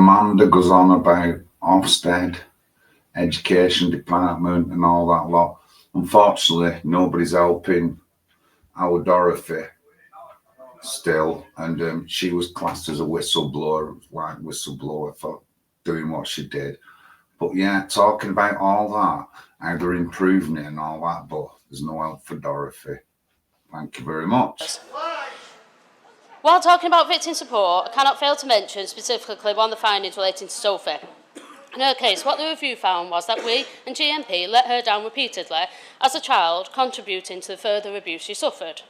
Amanda goes on about Ofsted, Education Department and all that lot. Unfortunately, nobody's helping our Dorothy still, and she was classed as a whistleblower for doing what she did. But yeah, talking about all that, how they're improving it and all that, but there's no help for Dorothy. Thank you very much. While talking about victim support, I cannot fail to mention specifically one of the findings relating to Sophie. In her case, what the review found was that we and GMP let her down repeatedly as a child, contributing to the further abuse she suffered.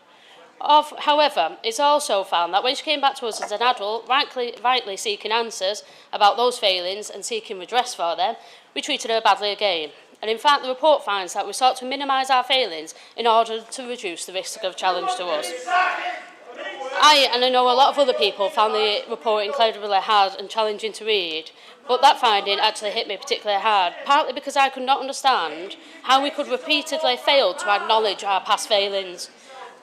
However, it's also found that when she came back to us as an adult, rightly seeking answers about those failings and seeking redress for them, we treated her badly again. And in fact, the report finds that we sought to minimise our failings in order to reduce the risk of challenge to us. I know a lot of other people found the report incredibly hard and challenging to read, but that finding actually hit me particularly hard, partly because I could not understand how we could repeatedly fail to acknowledge our past failings.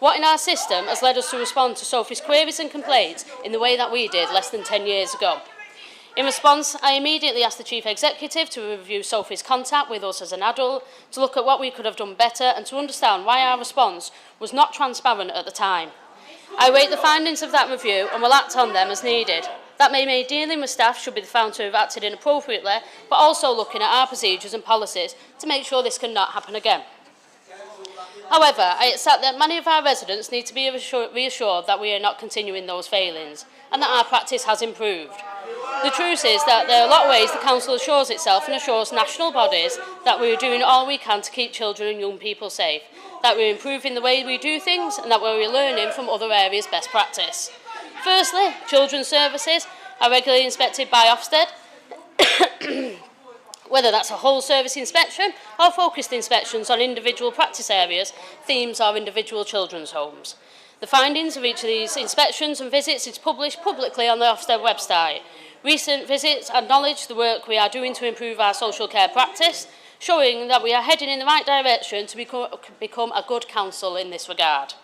What in our system has led us to respond to Sophie's queries and complaints in the way that we did less than 10 years ago? In response, I immediately asked the Chief Executive to review Sophie's contact with us as an adult, to look at what we could have done better and to understand why our response was not transparent at the time. I await the findings of that review and will act on them as needed. That may mean dealing with staff should be found to have acted inappropriately, but also looking at our procedures and policies to make sure this cannot happen again. However, I accept that many of our residents need to be reassured that we are not continuing those failings and that our practice has improved. The truth is that there are a lot of ways the Council assures itself and assures national bodies that we are doing all we can to keep children and young people safe, that we are improving the way we do things and that we are learning from other areas' best practice. Firstly, children's services are regularly inspected by Ofsted, whether that's a whole service inspection or focused inspections on individual practice areas, themes or individual children's homes. The findings of each of these inspections and visits is published publicly on the Ofsted website. Recent visits acknowledge the work we are doing to improve our social care practice, showing that we are heading in the right direction to become a good council in this regard.